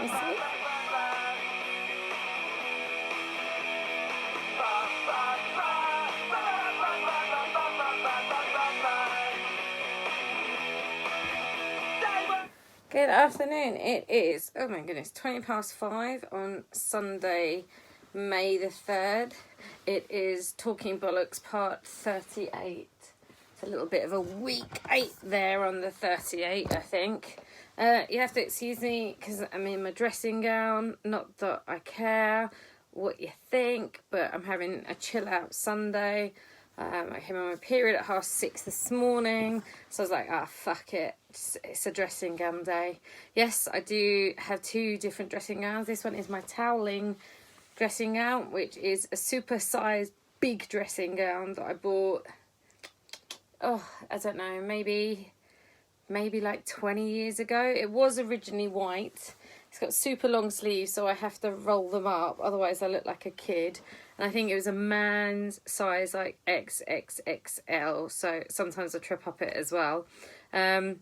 You see? Good afternoon. It is, oh my goodness, 5:20 on Sunday, May the 3rd. It is Talking Bollocks part 38. It's a little bit of a week 8 there on the 38, I think. You have to excuse me because I'm in my dressing gown. Not that I care what you think, but I'm having a chill out Sunday. I came on my period at 6:30 this morning, so I was like, fuck it, it's a dressing gown day. Yes, I do have 2 different dressing gowns. This one is my toweling dressing gown, which is a super sized big dressing gown that I bought, I don't know, maybe like 20 years ago. It was originally white. It's got super long sleeves, so I have to roll them up, otherwise I look like a kid. And I think it was a man's size, like XXXL, so sometimes I trip up it as well. And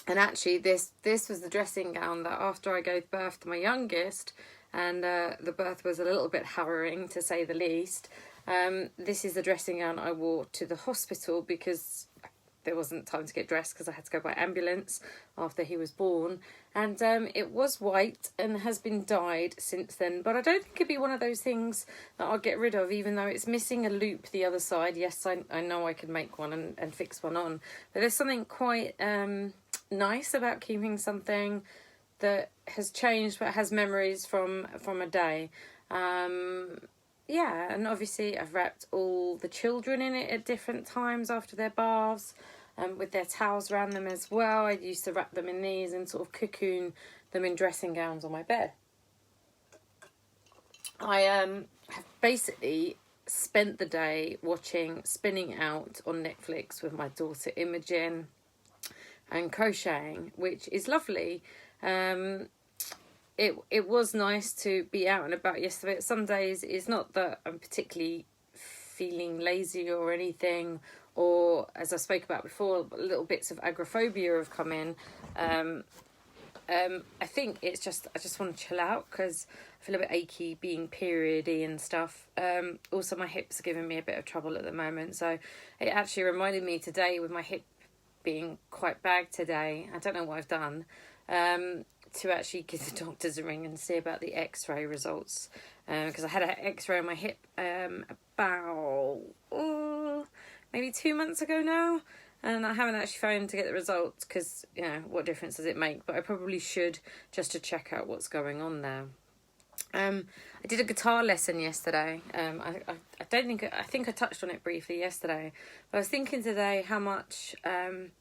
actually, this was the dressing gown that after I gave birth to my youngest, and the birth was a little bit harrowing, to say the least, this is the dressing gown I wore to the hospital because there wasn't time to get dressed because I had to go by ambulance after he was born. And it was white and has been dyed since then. But I don't think it'd be one of those things that I'll get rid of, even though it's missing a loop the other side. Yes, I know I could make one and fix one on. But there's something quite nice about keeping something that has changed but has memories from a day. Yeah, and obviously I've wrapped all the children in it at different times after their baths, with their towels around them as well. I used to wrap them in these and sort of cocoon them in dressing gowns on my bed. I have basically spent the day watching Spinning Out on Netflix with my daughter Imogen and crocheting, which is lovely. It was nice to be out and about yesterday. Some days it's not that I'm particularly feeling lazy or anything, or as I spoke about before, little bits of agoraphobia have come in. I think it's just I just want to chill out because I feel a bit achy being periody and stuff. Also my hips are giving me a bit of trouble at the moment, so it actually reminded me today, with my hip being quite bad today, I don't know what I've done, to actually give the doctors a ring and see about the x-ray results, because I had an x-ray on my hip about maybe 2 months ago now, and I haven't actually phoned to get the results because, you know, what difference does it make? But I probably should, just to check out what's going on there. I did a guitar lesson yesterday. I think I touched on it briefly yesterday, but I was thinking today how much I'm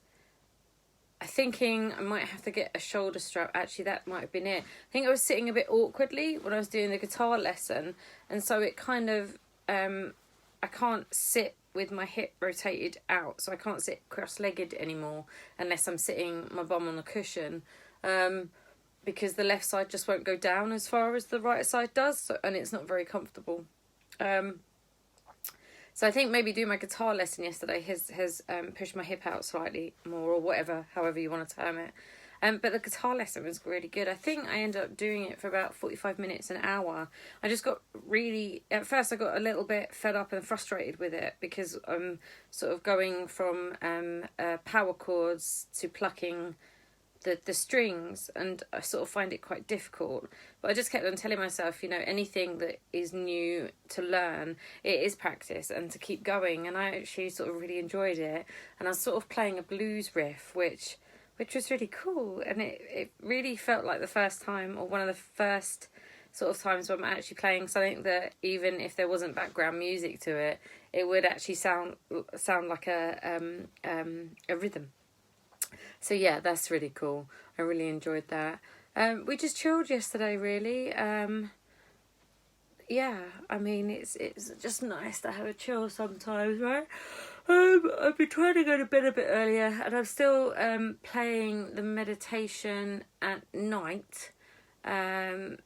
thinking I might have to get a shoulder strap. Actually, that might have been it. I think I was sitting a bit awkwardly when I was doing the guitar lesson, and so it kind of I can't sit with my hip rotated out, so I can't sit cross-legged anymore unless I'm sitting my bum on the cushion, because the left side just won't go down as far as the right side does, and it's not very comfortable. So I think maybe doing my guitar lesson yesterday has pushed my hip out slightly more, or whatever, however you want to term it. But the guitar lesson was really good. I think I ended up doing it for about 45 minutes, an hour. I just got really, at first I got a little bit fed up and frustrated with it because I'm sort of going from power chords to plucking the strings, and I sort of find it quite difficult. But I just kept on telling myself, you know, anything that is new to learn, it is practice and to keep going. And I actually sort of really enjoyed it, and I was sort of playing a blues riff, which was really cool, and it really felt like the first time, or one of the first sort of times when I'm actually playing something that, even if there wasn't background music to it, it would actually sound like a rhythm. So yeah, that's really cool. I really enjoyed that. We just chilled yesterday, really. Yeah, I mean, it's just nice to have a chill sometimes, right? I've been trying to go to bed a bit earlier, and I'm still playing the meditation at night to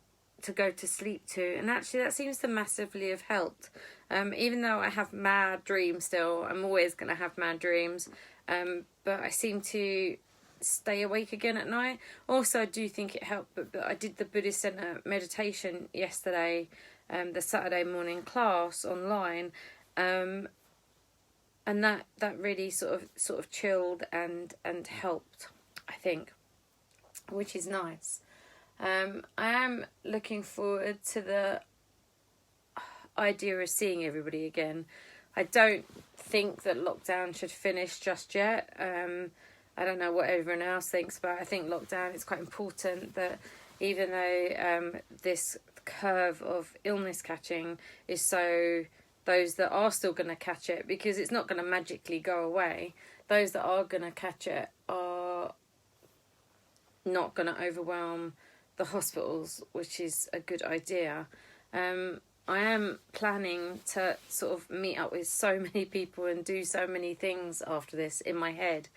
go to sleep to. And actually, that seems to massively have helped. Even though I have mad dreams still, I'm always going to have mad dreams. But I seem to stay awake again at night. Also, I do think it helped, but I did the Buddhist Center meditation yesterday, the Saturday morning class online, and that really sort of chilled and helped, I think, which is nice. I am looking forward to the idea of seeing everybody again. I don't think that lockdown should finish just yet. I don't know what everyone else thinks, but I think lockdown is quite important, that even though this curve of illness catching is so those that are still going to catch it, because it's not going to magically go away, those that are going to catch it are not going to overwhelm the hospitals, which is a good idea. I am planning to sort of meet up with so many people and do so many things after this in my head.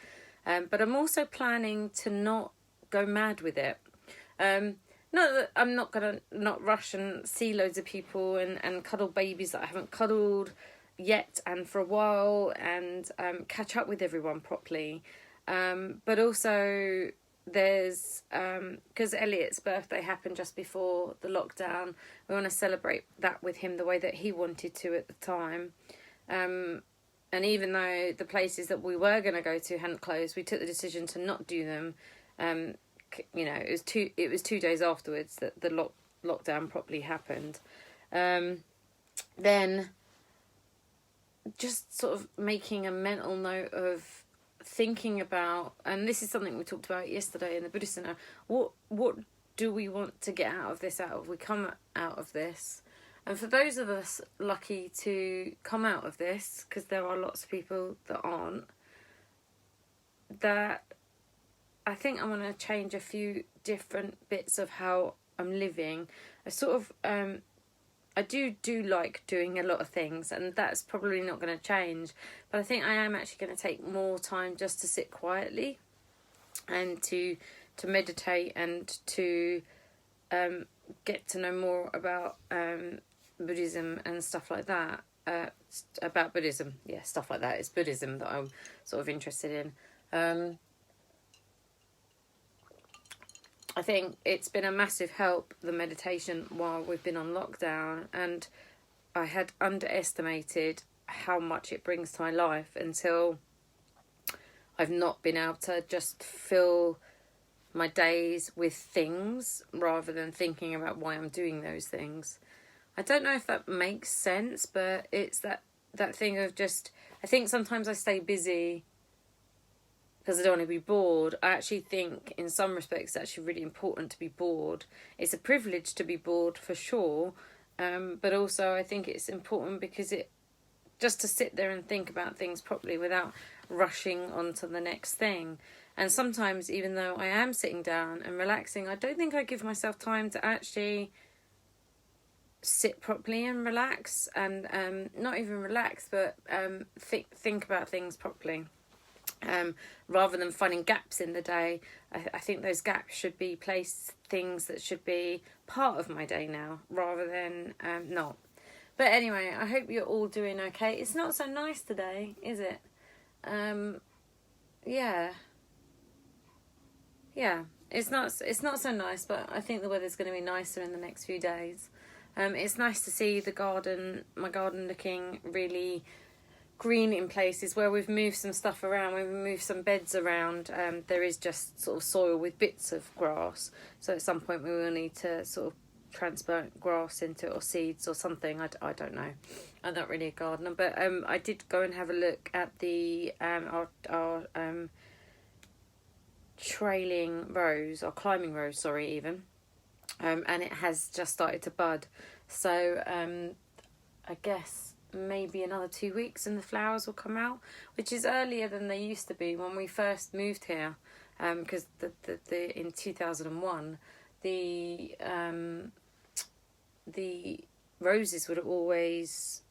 But I'm also planning to not go mad with it. Not that I'm not going to not rush and see loads of people and cuddle babies that I haven't cuddled yet and for a while, and catch up with everyone properly. But also there's, because Elliot's birthday happened just before the lockdown, we want to celebrate that with him the way that he wanted to at the time. And even though the places that we were going to go to hadn't closed, we took the decision to not do them. It was 2 days afterwards that the lockdown properly happened. Then just sort of making a mental note of thinking about, and this is something we talked about yesterday in the Buddhist Center, what do we want to get out of this, we come out of this? And for those of us lucky to come out of this, because there are lots of people that aren't, that I think I want to change a few different bits of how I'm living. I sort of, I do like doing a lot of things, and that's probably not going to change. But I think I am actually going to take more time just to sit quietly and to meditate and to get to know more about Buddhism and stuff like that. About Buddhism, yeah, stuff like that. It's Buddhism that I'm sort of interested in. I think it's been a massive help, the meditation, while we've been on lockdown, and I had underestimated how much it brings to my life until I've not been able to just fill my days with things rather than thinking about why I'm doing those things. I don't know if that makes sense, but it's that thing of just, I think sometimes I stay busy because I don't want to be bored. I actually think in some respects it's actually really important to be bored. It's a privilege to be bored for sure, but also I think it's important because it just to sit there and think about things properly without rushing on to the next thing. And sometimes, even though I am sitting down and relaxing, I don't think I give myself time to actually sit properly and relax, and not even relax, but think about things properly. Rather than finding gaps in the day, I think those gaps should be things that should be part of my day now, rather than not. But anyway, I hope you're all doing okay. It's not so nice today, is it? Yeah, it's not so nice, but I think the weather's going to be nicer in the next few days. It's nice to see my garden looking really green in places where we've moved some stuff around. We've moved some beds around. There is just sort of soil with bits of grass. So at some point we will need to sort of transplant grass into it, or seeds or something. I don't know. I'm not really a gardener, but I did go and have a look at the our trailing rose, or climbing rose, sorry, even. And it has just started to bud. So I guess maybe another 2 weeks and the flowers will come out, which is earlier than they used to be when we first moved here, because the in 2001 the roses would always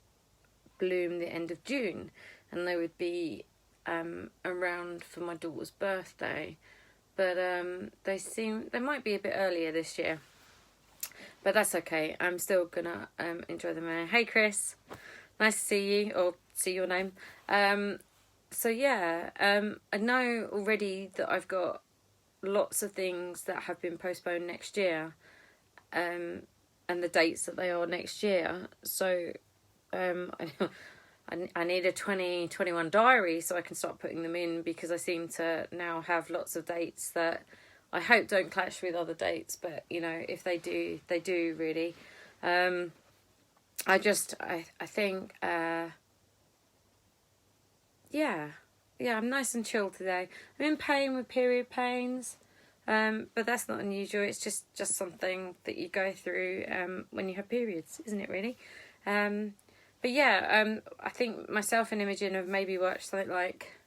bloom the end of June, and they would be around for my daughter's birthday, but they might be a bit earlier this year, but that's okay. I'm still gonna enjoy them. Hey Chris, nice to see you, or see your name. So yeah, I know already that I've got lots of things that have been postponed next year, and the dates that they are next year. So I need a 2021 diary so I can start putting them in, because I seem to now have lots of dates that I hope don't clash with other dates, but you know, if they do, they do really. I think I'm nice and chill today. I'm in pain with period pains, but that's not unusual. It's just something that you go through when you have periods, isn't it really? But yeah, I think myself and Imogen have maybe watched something like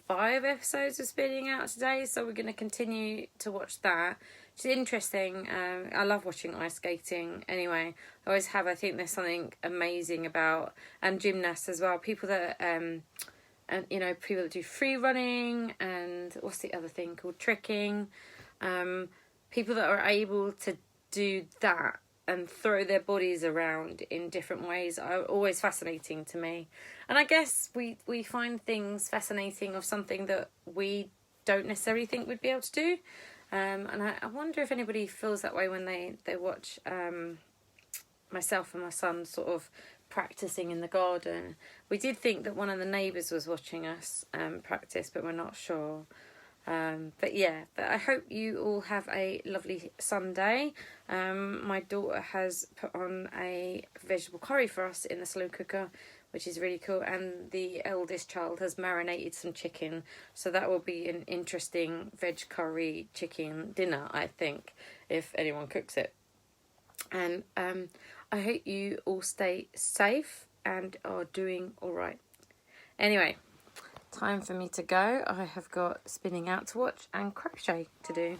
5 episodes of Spinning Out today, so we're going to continue to watch that. It's interesting. I love watching ice skating anyway. I always have. I think there's something amazing about, and gymnasts as well, people that and you know, people that do free running, and what's the other thing called, tricking, people that are able to do that and throw their bodies around in different ways are always fascinating to me. And I guess we find things fascinating of something that we don't necessarily think we'd be able to do. And I wonder if anybody feels that way when they watch myself and my son sort of practicing in the garden. We did think that one of the neighbours was watching us practice, but we're not sure. But I hope you all have a lovely Sunday. My daughter has put on a vegetable curry for us in the slow cooker, which is really cool, and the eldest child has marinated some chicken, so that will be an interesting veg curry chicken dinner, I think, if anyone cooks it. And I hope you all stay safe and are doing all right. Anyway, time for me to go. I have got Spinning Out to watch and crochet to do.